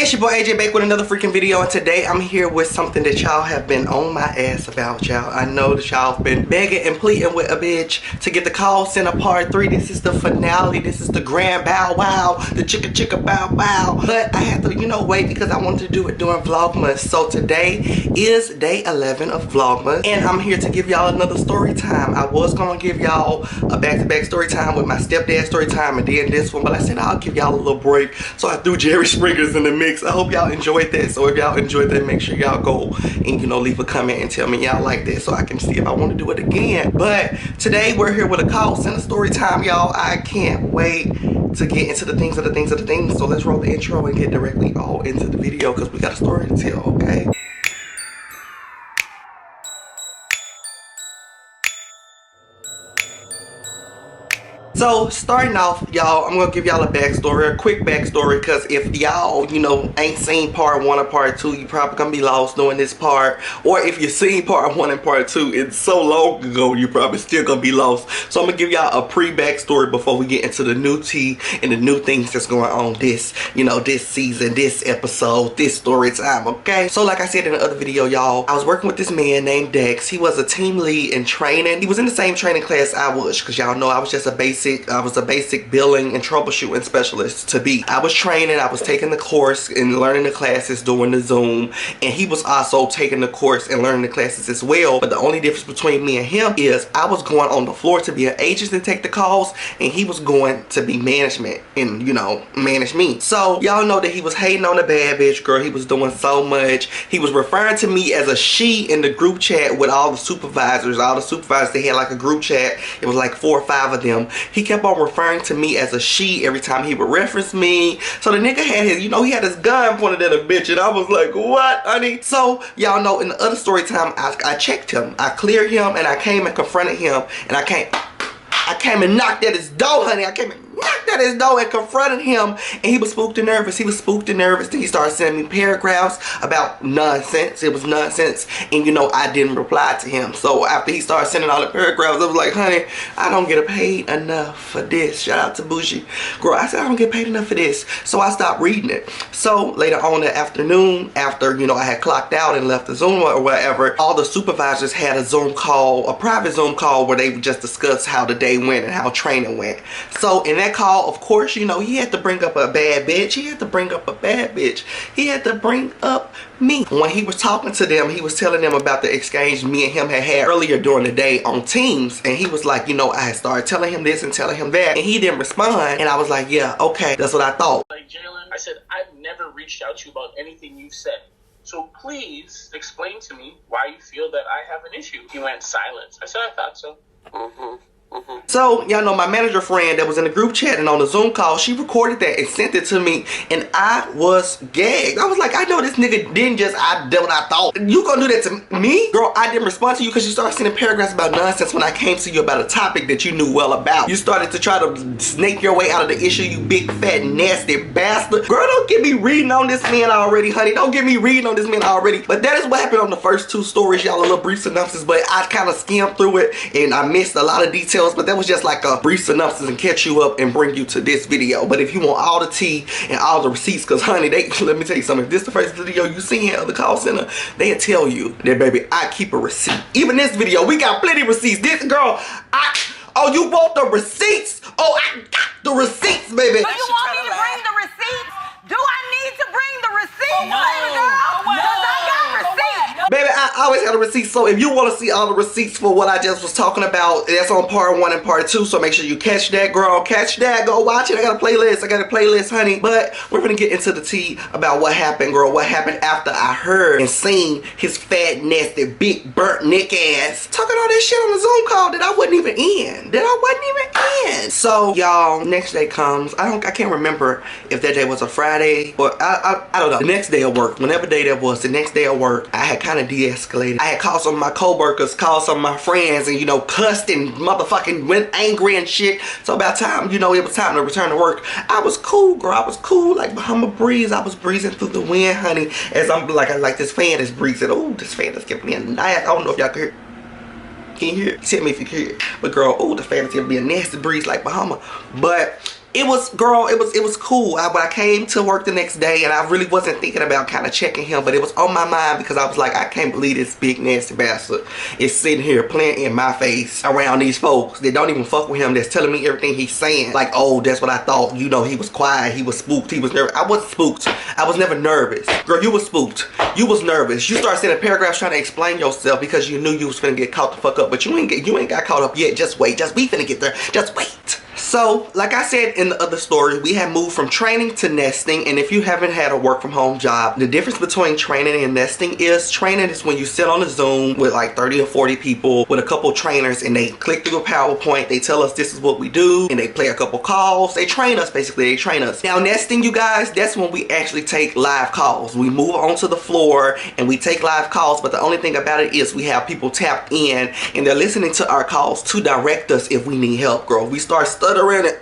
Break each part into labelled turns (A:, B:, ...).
A: It's your boy AJ back with another freaking video, and today I'm here with something that y'all have been on my ass about, y'all. I know that y'all have been begging and pleading with a bitch to get the call center part 3. This is the finale. This is the grand bow wow, the chicka chicka bow bow. But I had to, wait because I wanted to do it during Vlogmas. So today is day 11 of Vlogmas, and I'm here to give y'all another story time. I was gonna give y'all a back-to-back story time with my stepdad story time and then this one, but I said I'll give y'all a little break. So I threw Jerry Springer's in the mix. I hope y'all enjoyed that. So if y'all enjoyed that, make sure y'all go and leave a comment and tell me y'all like that so I can see if I want to do it again. But today we're here with a call center story time, y'all. I can't wait to get into the things. So let's roll the intro and get directly all into the video because we got a story to tell, okay? So starting off, y'all, I'm gonna give y'all a backstory, a quick backstory, because if y'all, ain't seen part 1 or part 2, you probably gonna be lost doing this part. Or if you've seen part 1 and part 2, it's so long ago, you probably still gonna be lost. So I'm gonna give y'all a pre-backstory before we get into the new tea and the new things that's going on this, this season, this episode, this story time, okay? So like I said in the other video, y'all, I was working with this man named Dex. He was a team lead in training. He was in the same training class I was, because y'all know I was just a basic billing and troubleshooting specialist to be. I was training, I was taking the course and learning the classes doing the Zoom, and he was also taking the course and learning the classes as well. But the only difference between me and him is I was going on the floor to be an agent and take the calls, and he was going to be management and, manage me. So y'all know that he was hating on the bad bitch girl. He was doing so much. He was referring to me as a she in the group chat with all the supervisors. All the supervisors, they had like a group chat. It was like 4 or 5 of them. He kept on referring to me as a she every time he would reference me. So the nigga had his, he had his gun pointed at a bitch, and I was like, what, honey? So y'all know in the other story time, I checked him. I cleared him, and I came and confronted him, and I came and knocked at his door, honey. I came and knocked at his door and confronted him, and he was spooked and nervous. Then he started sending me paragraphs about nonsense. It was nonsense, and I didn't reply to him. So after he started sending all the paragraphs, I was like, honey, I don't get paid enough for this. Shout out to Bougie. Girl, I said I don't get paid enough for this. So I stopped reading it. So later on that afternoon, after I had clocked out and left the Zoom or whatever, all the supervisors had a Zoom call, a private Zoom call, where they would just discuss how the day went and how training went. So in that call, of course, he had to bring up a bad bitch. He had to bring up me. When he was talking to them, he was telling them about the exchange me and him had earlier during the day on Teams, and he was like, I had started telling him this and telling him that, and he didn't respond, and I was like, yeah, okay, that's what I thought.
B: Like, Jalen, I said, I've never reached out to you about anything you've said. So please explain to me why you feel that I have an issue. He went silent. I said, I thought so.
A: So, y'all know my manager friend that was in the group chat and on the Zoom call, she recorded that and sent it to me, and I was gagged. I was like, I know this nigga didn't just, I did what I thought. You gonna do that to me? Girl, I didn't respond to you because you started sending paragraphs about nonsense when I came to you about a topic that you knew well about. You started to try to snake your way out of the issue, you big, fat, nasty bastard. Girl, don't get me reading on this man already, honey. Don't get me reading on this man already. But that is what happened on the first 2 stories, y'all. A little brief synopsis, but I kind of skimmed through it, and I missed a lot of details. But that was just like a brief synopsis and catch you up and bring you to this video. But if you want all the tea and all the receipts, because honey, let me tell you something, if this is the first video you see at the call center, they'll tell you that, baby, I keep a receipt. Even this video, we got plenty of receipts. This girl, oh, you want the receipts? Oh, I got the receipts, baby.
C: Do you want me to bring the receipts? Do I need to bring the receipts,
B: No.
C: baby girl? Because I got receipts.
A: Baby, I always had a receipt, so if you want to see all the receipts for what I just was talking about, that's on part 1 and part 2, so make sure you catch that, girl. Catch that, go watch it. I got a playlist, honey. But we're gonna get into the tea about what happened, girl. What happened after I heard and seen his fat, nasty, big, burnt neck ass talking all that shit on the Zoom call that I wasn't even in. So, y'all, next day comes. I can't remember if that day was a Friday, or I don't know. The next day of work, whenever day that was, the next day of work, I had kind of de-escalated. I had called some of my co-workers, called some of my friends, and cussed and motherfucking went angry and shit. So about time, it was time to return to work. I was cool, girl. I was cool like Bahama breeze. I was breezing through the wind, honey, as I'm like this fan is breezing. Oh, this fan is giving me a nice, I don't know if y'all can hear. Can you hear it? Tell me if you can hear it. But girl, oh, the fan is gonna be a nasty breeze like Bahama. But It was, girl, it was cool. But I came to work the next day and I really wasn't thinking about kind of checking him, but it was on my mind because I was like, I can't believe this big nasty bastard is sitting here playing in my face around these folks that don't even fuck with him, that's telling me everything he's saying. Like, oh, that's what I thought. You know, he was quiet, he was spooked, he was nervous. I wasn't spooked. I was never nervous. Girl, you was spooked. You was nervous. You started sending paragraphs trying to explain yourself because you knew you was finna get caught the fuck up, but you ain't got caught up yet. Just wait. We finna get there. Just wait. So, like I said in the other story, we have moved from training to nesting, and if you haven't had a work from home job, the difference between training and nesting is training is when you sit on a Zoom with like 30 or 40 people with a couple trainers and they click through a PowerPoint, they tell us this is what we do, and they play a couple calls. They train us, basically. They train us. Now, nesting, you guys, that's when we actually take live calls. We move onto the floor and we take live calls, but the only thing about it is we have people tapped in and they're listening to our calls to direct us if we need help, girl. We start stuttering and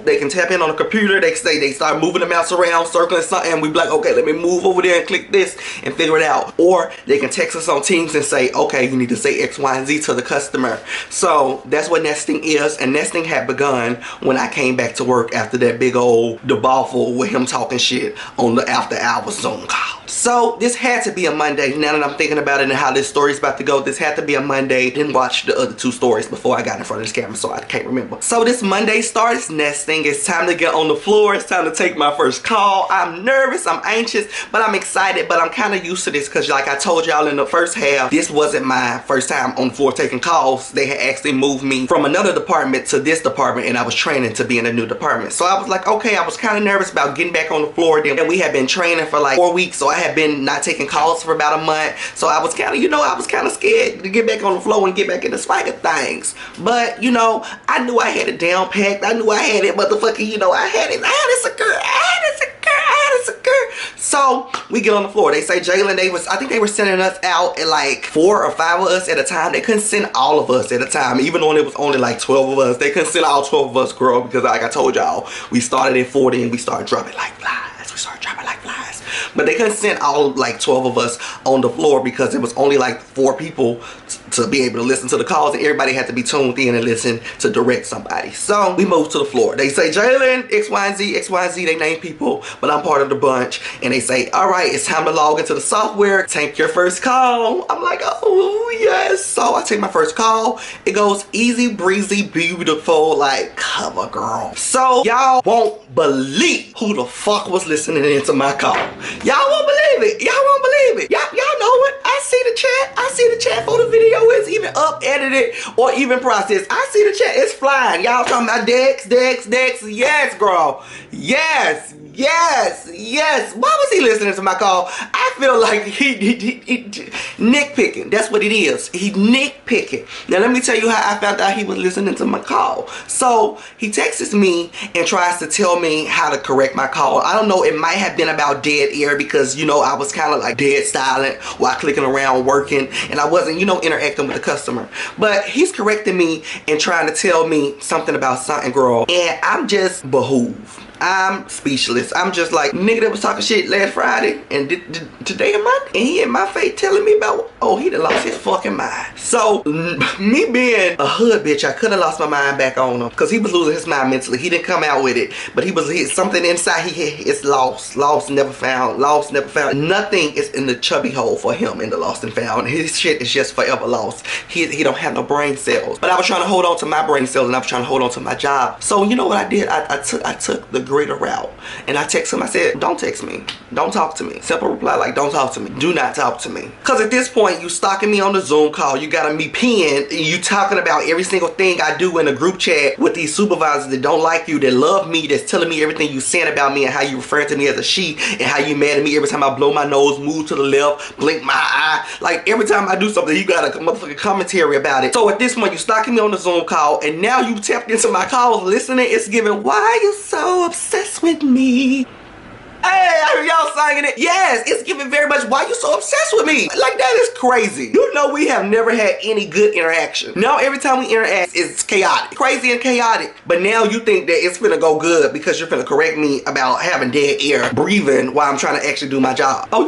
A: they can tap in on the computer. They start moving the mouse around, circling something, and we be like, okay, let me move over there and click this and figure it out. Or they can text us on Teams and say, okay, you need to say X, Y, and Z to the customer. So that's what nesting is, and nesting had begun when I came back to work after that big old debacle with him talking shit on the after hours Zoom call. So this had to be a Monday. Now that I'm thinking about it and how this story's about to go, this had to be a Monday. Didn't watch the other two stories before I got in front of this camera, so I can't remember. So this Monday starts nesting. It's time to get on the floor. It's time to take my first call. I'm nervous, I'm anxious, but I'm excited. But I'm kind of used to this because, like I told y'all in the first half, this wasn't my first time on the floor taking calls. They had actually moved me from another department to this department, and I was training to be in a new department. So I was like, okay, I was kind of nervous about getting back on the floor. Then we had been training for like 4 weeks, so I had been not taking calls for about a month. So I was kind of, I was kind of scared to get back on the floor and get back in the swag of things. But, I knew I had it down packed. I knew I had it motherfucking, I had it secure. So we get on the floor. They say, Jalen, I think they were sending us out at like 4 or 5 of us at a time. They couldn't send all of us at a time, even though it was only like 12 of us. They couldn't send all 12 of us, girl, because like I told y'all, we started at 40 and we started dropping like flies. But they couldn't send all like 12 of us on the floor because it was only like 4 people to be able to listen to the calls, and everybody had to be tuned in and listen to direct somebody. So we moved to the floor. They say, Jalen, X, Y, and Z, they name people, but I'm part of the bunch. And they say, all right, it's time to log into the software. Take your first call. I'm like, oh, yes. So I take my first call. It goes easy, breezy, beautiful, like cover girl. So y'all won't believe who the fuck was listening into my call. Y'all won't believe it. Y'all won't believe it. Y'all know it. I see the chat. I see the chat for the video. It's even up, edited, or even processed. I see the chat. It's flying. Y'all talking about Dex. Yes, girl. Yes. Why was he listening to my call? I feel like he nitpicking. That's what it is. He nitpicking. Now let me tell you how I found out he was listening to my call. So he texts me and tries to tell me how to correct my call. I don't know. It might have been about dead air because I was kind of like dead silent while clicking around working, and I wasn't interacting with the customer. But he's correcting me and trying to tell me something about something, girl, and I'm just behooved. I'm speechless. I'm just like, nigga that was talking shit last Friday and today a Monday, and he in my face telling me about, oh, he done lost his fucking mind. So me being a hood bitch, I could have lost my mind back on him because he was losing his mind mentally. He didn't come out with it, but something inside it's lost, never found, Nothing is in the chubby hole for him in the lost and found. His shit is just forever lost. He don't have no brain cells. But I was trying to hold on to my brain cells, and I was trying to hold on to my job. So you know what I did? I took the greater route, and I texted him. I said, don't text me, don't talk to me. Simple reply, like, don't talk to me, do not talk to me. Because at this point, you stalking me on the Zoom call, you got me pinned, you talking about every single thing I do in a group chat with these supervisors that don't like you, that love me, that's telling me everything you saying about me and how you referring to me as a she, and how you mad at me every time I blow my nose, move to the left, blink my eye. Like every time I do something, you got a motherfucking commentary about it. So at this point, you stalking me on the Zoom call, and now you tapped into my calls listening. It's giving, why are you so obsessed with me? Hey, I hear y'all singing it. Yes, it's giving very much, why you so obsessed with me? Like, that is crazy. You know we have never had any good interaction. Now every time we interact, it's chaotic. Crazy and chaotic. But now you think that it's finna go good because you're finna correct me about having dead air breathing while I'm trying to actually do my job. Oh,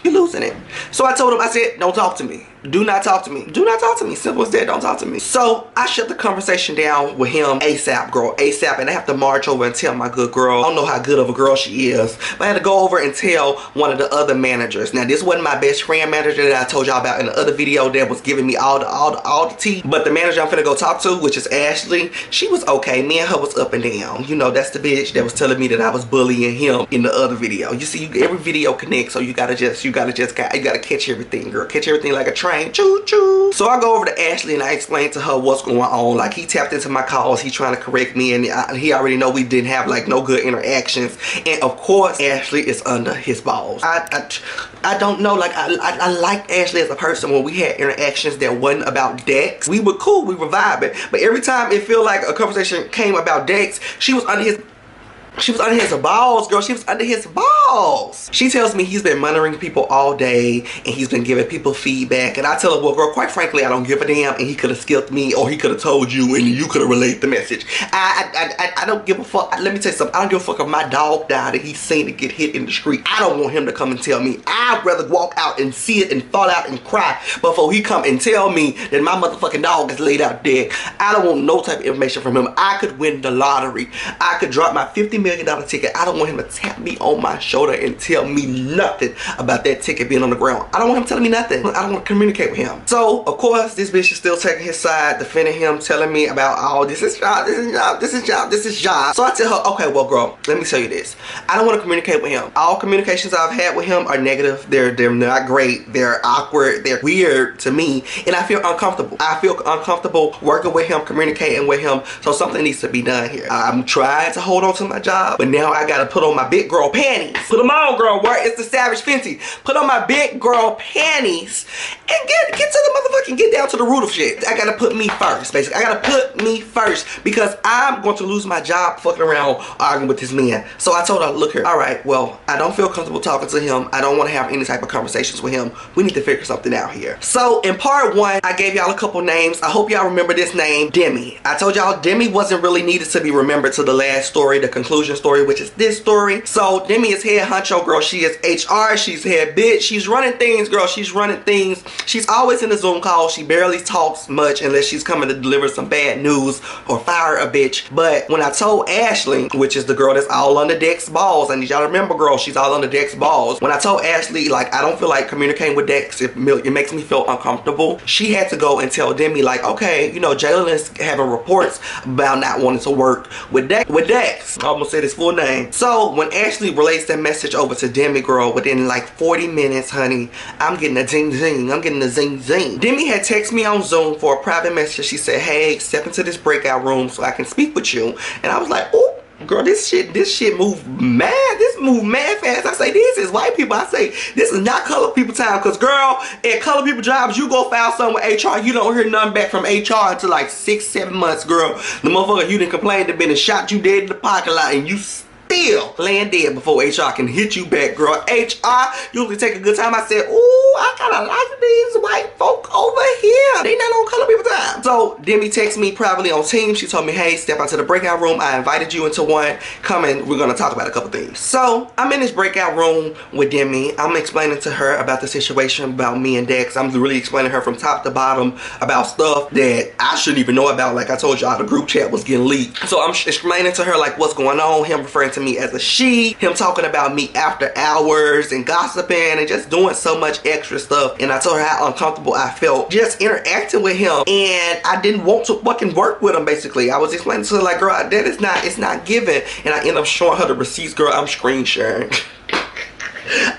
A: you're losing it. So I told him, I said, don't talk to me. Do not talk to me. Do not talk to me. Simple as that. Don't talk to me. So I shut the conversation down with him ASAP, girl. ASAP. And I have to march over and tell my good girl. I don't know how good of a girl she is. But I had to go over and tell one of the other managers. Now this wasn't my best friend manager that I told y'all about in the other video that was giving me all the tea. But the manager I'm finna go talk to, which is Ashley, she was okay. Me and her was up and down. You know, that's the bitch that was telling me that I was bullying him in the other video. You see, every video connects, so you gotta catch everything, girl. Catch everything like a train. Choo choo. So I go over to Ashley and I explain to her what's going on. Like, he tapped into my calls, he trying to correct me, and he already know we didn't have like no good interactions. And of course Ashley is under his balls. I don't know, like I liked Ashley as a person when we had interactions that wasn't about Dex. We were cool, we were vibing. But every time it feel like a conversation came about Dex, she was under his balls, girl. She was under his balls. She tells me he's been monitoring people all day and he's been giving people feedback. And I tell her, well, girl, quite frankly, I don't give a damn. And he could have skipped me, or he could have told you and you could have relayed the message. I don't give a fuck. Let me tell you something. I don't give a fuck if my dog died and he's seen it get hit in the street. I don't want him to come and tell me. I'd rather walk out and see it and fall out and cry before he come and tell me that my motherfucking dog is laid out dead. I don't want no type of information from him. I could win the lottery. I could drop my $50 million ticket. I don't want him to tap me on my shoulder and tell me nothing about that ticket being on the ground. I don't want him telling me nothing. I don't want to communicate with him. So of course this bitch is still taking his side, defending him, telling me about all this is job, this is job, this is job, this is job. So I tell her, okay, well, girl, let me tell you this. I don't want to communicate with him. All communications I've had with him are negative. They're not great. They're awkward. They're weird to me, and I feel uncomfortable. I feel uncomfortable working with him, communicating with him. So something needs to be done here. I'm trying to hold on to my job, but now I gotta put on my big girl panties. Put them on, girl. Where it's the Savage Fenty. Put on my big girl panties and get to the motherfucking, get down to the root of shit. I gotta put me first, basically. I gotta put me first because I'm going to lose my job fucking around arguing with this man. So I told her, look here, all right, well, I don't feel comfortable talking to him. I don't want to have any type of conversations with him. We need to figure something out here. So in part one, I gave y'all a couple names. I hope y'all remember this name, Demi. I told y'all Demi wasn't really needed to be remembered to the last story, the conclusion story, which is this story. So Demi is head honcho, girl. She is HR. She's head bitch. She's running things, girl. She's running things. She's always in the Zoom call. She barely talks much unless she's coming to deliver some bad news or fire a bitch. But when I told Ashley, which is the girl that's all under Dex balls, I need y'all to remember, girl, she's all under Dex balls. When I told Ashley, like, I don't feel like communicating with Dex, it makes me feel uncomfortable, she had to go and tell Demi, like, okay, you know, Jalen is having reports about not wanting to work with Dex. I almost said his full name. So when Ashley relays that message over to Demi, girl, within like 40 minutes, honey, I'm getting a zing zing. I'm getting a zing zing. Demi had texted me on Zoom for a private message. She said, hey, step into this breakout room so I can speak with you. And I was like, oh, girl, this shit move mad. This move mad fast. I say, this is white people. I say, this is not colored people time. Because, girl, at colored people jobs, you go file something with HR, you don't hear nothing back from HR until like 6-7 months, girl. The motherfucker you didn't complain to been and shot you dead in the parking lot, and you still laying dead before HR can hit you back, girl. HR usually take a good time. I said, ooh, I kind of like these white folk over here. They not on color people time. So Demi texted me privately on Teams. She told me, hey, step out to the breakout room. I invited you into one. Come in. We're going to talk about a couple things. So I'm in this breakout room with Demi. I'm explaining to her about the situation about me and Dex. I'm really explaining her from top to bottom about stuff that I shouldn't even know about. Like I told y'all, the group chat was getting leaked. So I'm explaining to her like what's going on. Him referring to me as a she, him talking about me after hours and gossiping and just doing so much extra stuff. And I told her how uncomfortable I felt just interacting with him, and I didn't want to fucking work with him. Basically, I was explaining to her like, girl, that is not, it's not given. And I end up showing her the receipts, girl. I'm screen sharing.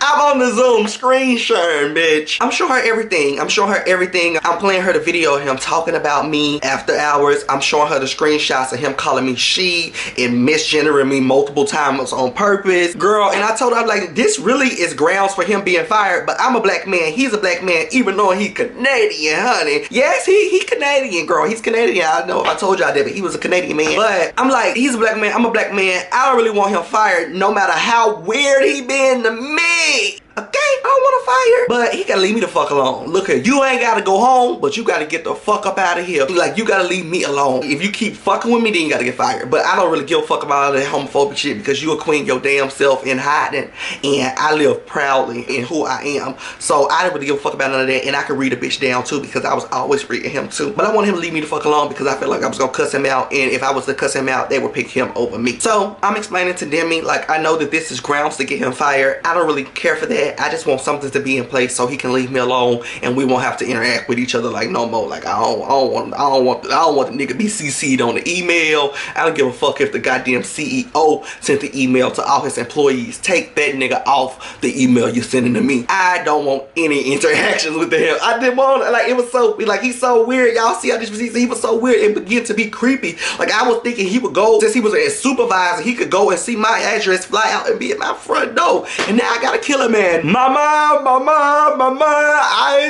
A: I'm on the Zoom screen sharing, bitch. I'm showing her everything. I'm showing her everything. I'm playing her the video of him talking about me after hours. I'm showing her the screenshots of him calling me she and misgendering me multiple times on purpose. Girl, and I told her, I'm like, this really is grounds for him being fired, but I'm a black man. He's a black man, even though he Canadian, honey. Yes, he Canadian, girl. He's Canadian. I know I told y'all that, but he was a Canadian man. But I'm like, he's a black man. I'm a black man. I don't really want him fired, no matter how weird he been to me. Okay, I don't want to fire, but he gotta leave me the fuck alone. Look here, you ain't gotta go home, but you gotta get the fuck up out of here. Like, you gotta leave me alone. If you keep fucking with me, then you gotta get fired. But I don't really give a fuck about all that homophobic shit, because you a queen your damn self in hiding, and I live proudly in who I am. So I don't really give a fuck about none of that, and I can read a bitch down too, because I was always reading him too. But I want him to leave me the fuck alone, because I feel like I was gonna cuss him out, and if I was to cuss him out, they would pick him over me. So I'm explaining to Demi, like, I know that this is grounds to get him fired. I don't really care for that. I just want something to be in place so he can leave me alone, and we won't have to interact with each other like no more. Like, I don't want the nigga be CC'd on the email. I don't give a fuck if the goddamn CEO sent the email to all his employees. Take that nigga off the email you're sending to me. I don't want any interactions with him. I didn't want, like, it was so, like, he's so weird. Y'all see how this was, he was so weird. It began to be creepy. Like, I was thinking he would go, since he was a supervisor, he could go and see my address, fly out and be at my front door. And now I gotta kill a man. Mama, I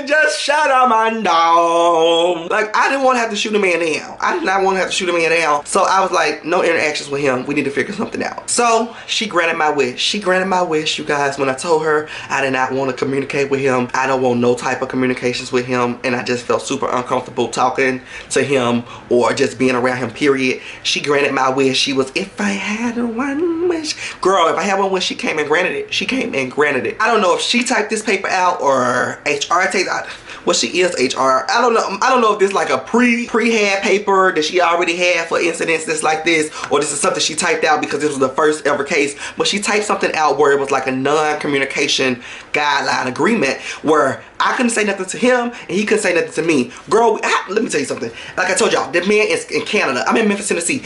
A: just shot a man down. Like, I didn't want to have to shoot a man down. I did not want to have to shoot a man down. So I was like, no interactions with him. We need to figure something out. So she granted my wish. She granted my wish, you guys, when I told her I did not want to communicate with him. I don't want no type of communications with him. And I just felt super uncomfortable talking to him or just being around him, period. She granted my wish. She was, if I had one wish. Girl, if I had one wish, she came and granted it. She came and granted it. I don't know if she typed this paper out or HR takes out. Well, she is HR. I don't know. I don't know if this like a pre-had paper that she already had for incidents that's like this, or this is something she typed out because this was the first ever case. But she typed something out where it was like a non-communication guideline agreement where I couldn't say nothing to him and he couldn't say nothing to me. Girl, let me tell you something. Like I told y'all, the man is in Canada. I'm in Memphis, Tennessee.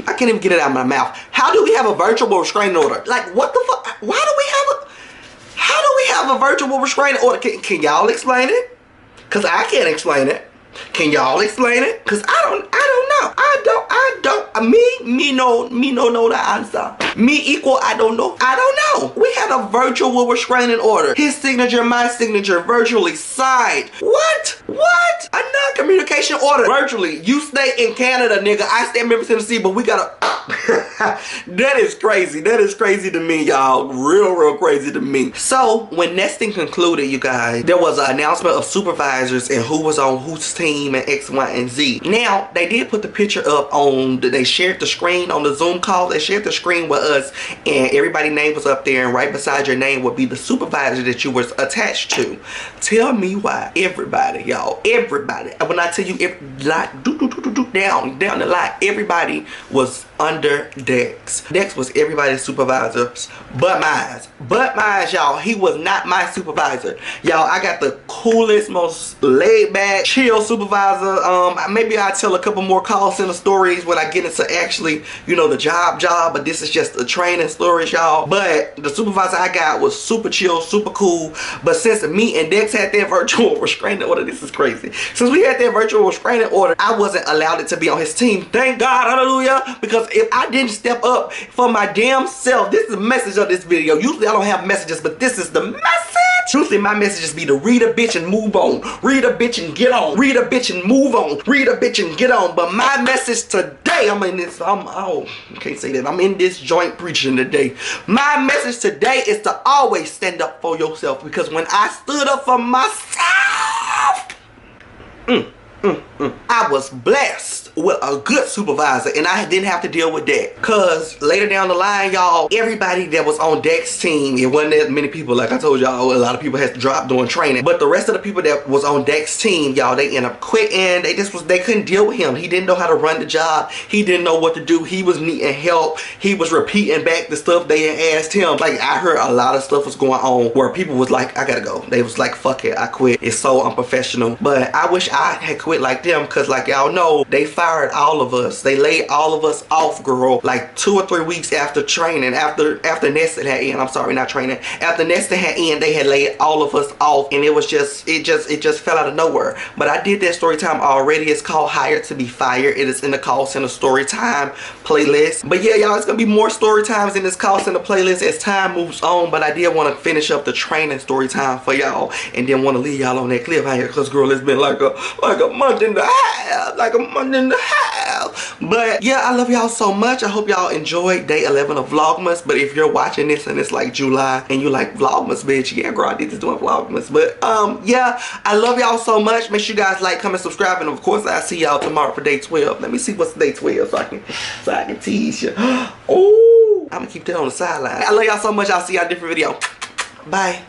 A: I can't even get it out of my mouth. How do we have a virtual restraining order? Like, what the fuck? Why do we have a... How do we have a virtual restraining order? Can y'all explain it? Cause I can't explain it. Can y'all explain it? Cause I don't know. Me no know the answer. Me equal, I don't know. I don't know. We had a virtual restraining order. His signature, my signature, virtually signed. What? What? A non-communication order. Virtually. You stay in Canada, nigga. I stay in Memphis, Tennessee, but we gotta... That is crazy. That is crazy to me, y'all. Real crazy to me. So, when nesting concluded, you guys, there was an announcement of supervisors and who was on whose team and X, Y, and Z. Now, they did put the picture up on, they shared the screen on the Zoom call. They shared the screen with us, and everybody's name was up there, and right beside your name would be the supervisor that you was attached to. Tell me why everybody, y'all, everybody, when I tell you, down the line, everybody was under Dex. Dex was everybody's supervisors but mine. Y'all. He was not my supervisor. Y'all, I got the coolest, most laid back, chill supervisor. Maybe I'll tell a couple more call center stories when I get into actually, you know, the job, but this is just the training stories, y'all. But the supervisor I got was super chill, super cool. But since me and Dex had that virtual restraining order, this is crazy. Since we had that virtual restraining order, I wasn't allowed it to be on his team. Thank God, hallelujah. Because if I didn't step up for my damn self, this is the message of this video. Usually I don't have messages, but this is the message. Usually my messages be to read a bitch and move on. Read a bitch and get on. Read a bitch and move on. Read a bitch and get on. But my message today, I can't say that. I'm in this joint preaching today. My message today is to always stand up for yourself, because when I stood up for myself, I was blessed with a good supervisor, and I didn't have to deal with that. Cause later down the line, y'all, everybody that was on Dex's team, it wasn't that many people. Like I told y'all, a lot of people had to drop during training. But the rest of the people that was on Dex's team, y'all, they ended up quitting. They couldn't deal with him. He didn't know how to run the job. He didn't know what to do. He was needing help. He was repeating back the stuff they had asked him. Like, I heard a lot of stuff was going on where people was like, I gotta go. They was like, fuck it, I quit. It's so unprofessional. But I wish I had quit with like them, because like y'all know, they fired all of us. They laid all of us off, girl, like 2 or 3 weeks after training, after nesting had ended. I'm sorry, not training. After nesting had ended, they had laid all of us off, and it was just, it just fell out of nowhere. But I did that story time already. It's called Hired to Be Fired. It is in the call center story time playlist. But yeah, y'all, it's gonna be more story times in this call center playlist as time moves on. But I did want to finish up the training story time for y'all, and then want to leave y'all on that cliffhanger, because girl, it's been like a month and a half, But yeah, I love y'all so much. I hope y'all enjoyed day 11 of Vlogmas. But if you're watching this and it's like July and you like Vlogmas, bitch, yeah, girl, I did this doing Vlogmas. But yeah, I love y'all so much. Make sure you guys like, comment, subscribe, and of course I'll see y'all tomorrow for day 12. Let me see what's day 12 so I can tease you. Oh, I'm gonna keep that on the sideline. I love y'all so much. I'll see y'all in a different video. Bye.